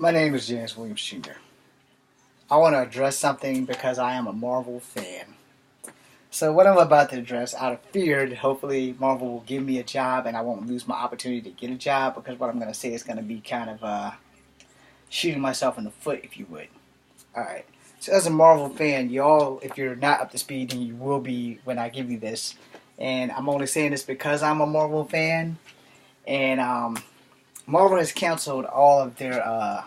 My name is James Williams Jr. I want to address something because I am a Marvel fan. So what I'm about to address, out of fear that hopefully Marvel will give me a job and I won't lose my opportunity to get a job, because what I'm going to say is going to be kind of shooting myself in the foot, if you would. Alright, so as a Marvel fan, y'all, if you're not up to speed, then you will be when I give you this. And I'm only saying this because I'm a Marvel fan. And Marvel has canceled all of their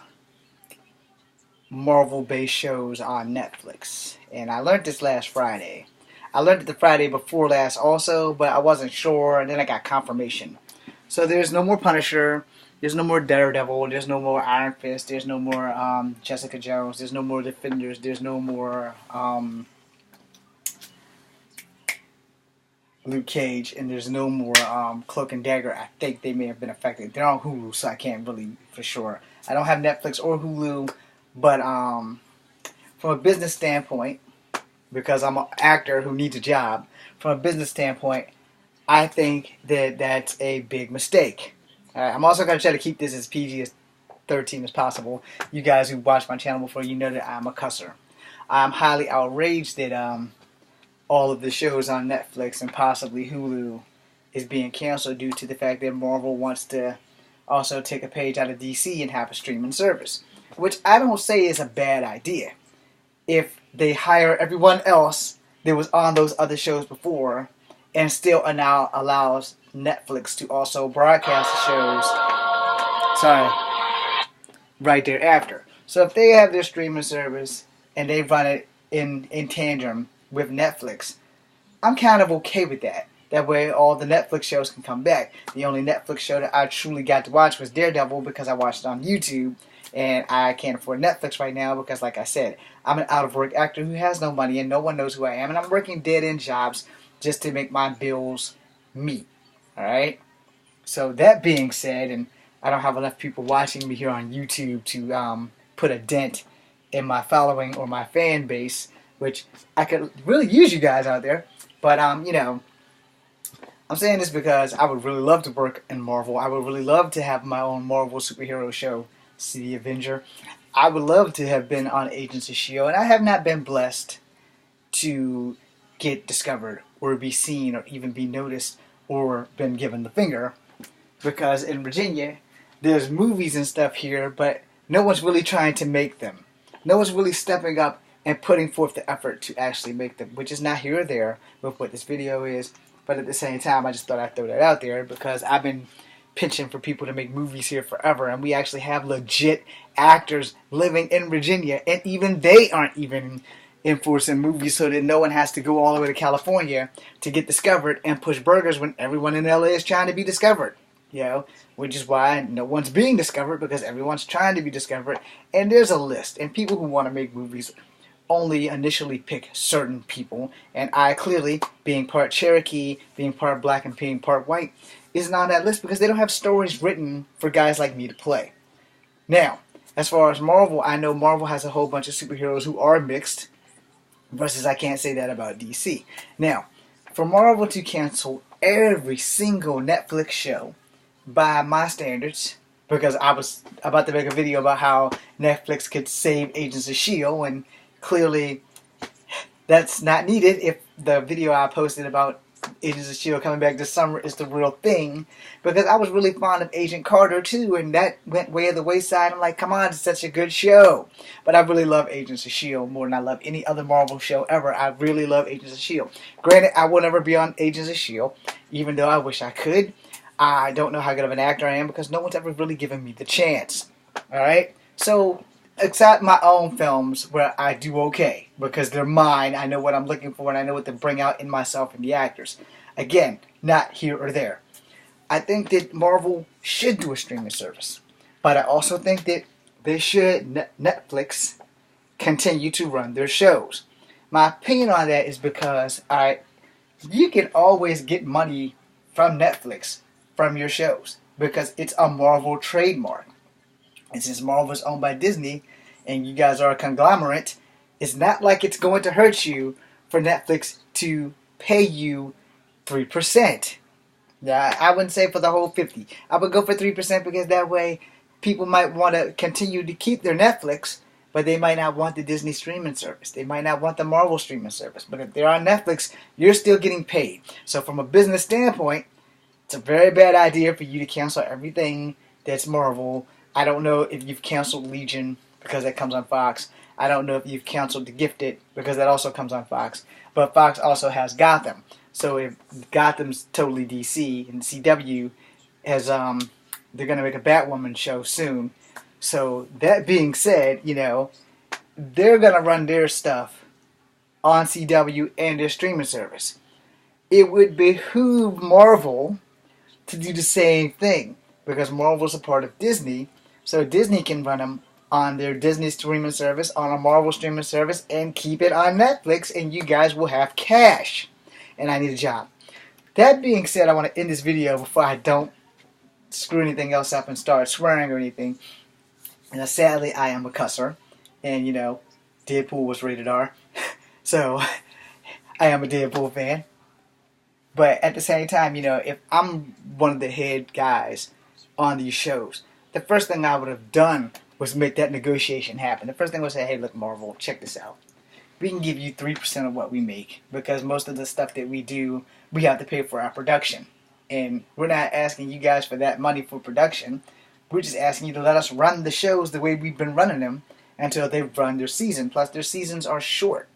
Marvel-based shows on Netflix. And I learned this last Friday. I learned it the Friday before last also, but I wasn't sure, and then I got confirmation. So there's no more Punisher, there's no more Daredevil, there's no more Iron Fist, there's no more Jessica Jones, there's no more Defenders, there's no more Luke Cage, and there's no more Cloak and Dagger. I think they may have been affected. They're on Hulu, so I can't really for sure. I don't have Netflix or Hulu, but from a business standpoint, because I'm an actor who needs a job, from a business standpoint, I think that that's a big mistake. I'm also going to try to keep this as PG-13 as possible. You guys who watched my channel before, you know that I'm a cusser. I'm highly outraged that all of the shows on Netflix and possibly Hulu is being canceled due to the fact that Marvel wants to also take a page out of DC and have a streaming service, which I don't say is a bad idea if they hire everyone else that was on those other shows before and still now allows Netflix to also broadcast the shows right thereafter. So if they have their streaming service and they run it in tandem with Netflix, I'm kind of okay with that. That way all the Netflix shows can come back. The only Netflix show that I truly got to watch was Daredevil because I watched it on YouTube, and I can't afford Netflix right now because, like I said, I'm an out-of-work actor who has no money and no one knows who I am, and I'm working dead-end jobs just to make my bills meet. Alright? So that being said, and I don't have enough people watching me here on YouTube to put a dent in my following or my fan base, which I could really use you guys out there. But, I'm saying this because I would really love to work in Marvel. I would really love to have my own Marvel superhero show, City Avenger. I would love to have been on Agents of S.H.I.E.L.D., and I have not been blessed to get discovered or be seen or even be noticed or been given the finger, because in Virginia, there's movies and stuff here, but no one's really trying to make them. No one's really stepping up and putting forth the effort to actually make them, which is not here or there with what this video is. But at the same time, I just thought I'd throw that out there because I've been pitching for people to make movies here forever, and we actually have legit actors living in Virginia, and even they aren't even enforcing movies, so that no one has to go all the way to California to get discovered and push burgers when everyone in LA is trying to be discovered. Which is why no one's being discovered, because everyone's trying to be discovered, and there's a list, and people who want to make movies only initially pick certain people, and I clearly, being part Cherokee, being part black, and being part white, isn't on that list because they don't have stories written for guys like me to play. Now, as far as Marvel, I know Marvel has a whole bunch of superheroes who are mixed, versus I can't say that about DC. Now, for Marvel to cancel every single Netflix show by my standards, because I was about to make a video about how Netflix could save Agents of S.H.I.E.L.D., and clearly that's not needed if the video I posted about Agents of S.H.I.E.L.D. coming back this summer is the real thing, because I was really fond of Agent Carter too, and that went way of the wayside. I'm like, come on, it's such a good show. But I really love Agents of S.H.I.E.L.D. more than I love any other Marvel show ever. I really love Agents of S.H.I.E.L.D. Granted, I will never be on Agents of S.H.I.E.L.D., even though I wish I could. I don't know how good of an actor I am because no one's ever really given me the chance. Alright? So, except my own films where I do okay because they're mine, I know what I'm looking for, and I know what to bring out in myself and the actors. Again, not here or there. I think that Marvel should do a streaming service, but I also think that they should Netflix continue to run their shows. My opinion on that is because you can always get money from Netflix from your shows because it's a Marvel trademark. And since Marvel is owned by Disney and you guys are a conglomerate, it's not like it's going to hurt you for Netflix to pay you 3%. Yeah, I wouldn't say for the whole 50. I would go for 3% because that way people might want to continue to keep their Netflix, but they might not want the Disney streaming service. They might not want the Marvel streaming service. But if they're on Netflix, you're still getting paid. So from a business standpoint, it's a very bad idea for you to cancel everything that's Marvel. I don't know if you've canceled Legion because that comes on Fox. I don't know if you've canceled The Gifted because that also comes on Fox. But Fox also has Gotham. So if Gotham's totally DC and CW has they're gonna make a Batwoman show soon. So that being said, they're gonna run their stuff on CW and their streaming service. It would behoove Marvel to do the same thing because Marvel's a part of Disney, so Disney can run them on their Disney streaming service, on a Marvel streaming service, and keep it on Netflix, and you guys will have cash. And I need a job. That being said, I want to end this video before I don't screw anything else up and start swearing or anything. And sadly, I am a cusser, and Deadpool was rated R, so I am a Deadpool fan. But at the same time, if I'm one of the head guys on these shows, the first thing I would have done was make that negotiation happen. The first thing was say, hey, look, Marvel, check this out. We can give you 3% of what we make because most of the stuff that we do, we have to pay for our production. And we're not asking you guys for that money for production. We're just asking you to let us run the shows the way we've been running them until they've run their season. Plus, their seasons are short,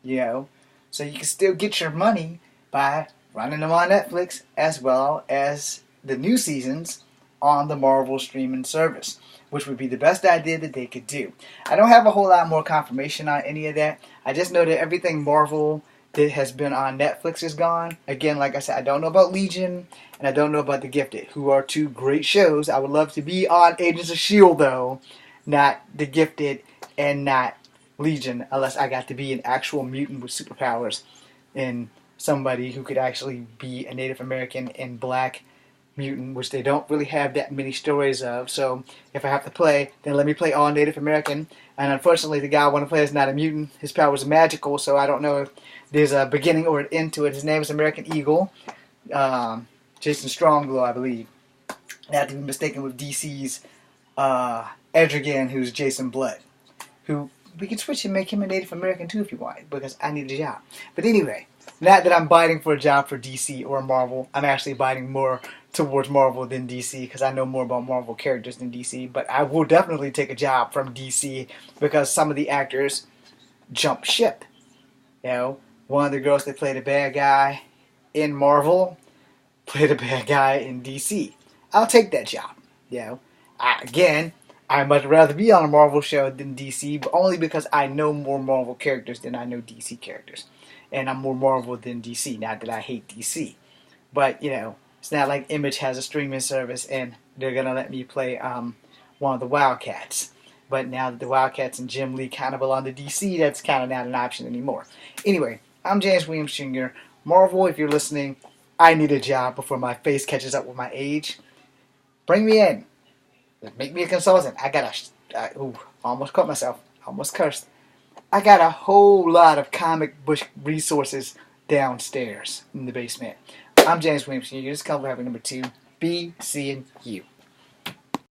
So you can still get your money by running them on Netflix as well as the new seasons on the Marvel streaming service, which would be the best idea that they could do. I don't have a whole lot more confirmation on any of that. I just know that everything Marvel that has been on Netflix is gone. Again, like I said, I don't know about Legion and I don't know about The Gifted, who are two great shows. I would love to be on Agents of S.H.I.E.L.D. though, not The Gifted and not Legion, unless I got to be an actual mutant with superpowers and somebody who could actually be a Native American and black mutant, which they don't really have that many stories of. So if I have to play, then let me play all Native American. And unfortunately, the guy I want to play is not a mutant. His powers are magical, so I don't know if there's a beginning or an end to it. His name is American Eagle. Jason Stronglow, I believe. Not to be mistaken with DC's Etrigan, who's Jason Blood. Who we can switch and make him a Native American too if you want, because I need a job. But anyway, not that I'm biting for a job for DC or Marvel. I'm actually biting more towards Marvel than DC because I know more about Marvel characters than DC. But I will definitely take a job from DC because some of the actors jump ship. One of the girls that played a bad guy in Marvel played a bad guy in DC. I'll take that job. Again, I'd much rather be on a Marvel show than DC, but only because I know more Marvel characters than I know DC characters. And I'm more Marvel than DC, not that I hate DC. But, it's not like Image has a streaming service and they're going to let me play one of the Wildcats. But now that the Wildcats and Jim Lee kind of belong to DC, that's kind of not an option anymore. Anyway, I'm James Williams Jr. Marvel, if you're listening, I need a job before my face catches up with my age. Bring me in. Make me a consultant. I got almost caught myself. Almost cursed. I got a whole lot of comic book resources downstairs in the basement. I'm James Williams Jr. This is Color Having number 2. Be seeing you.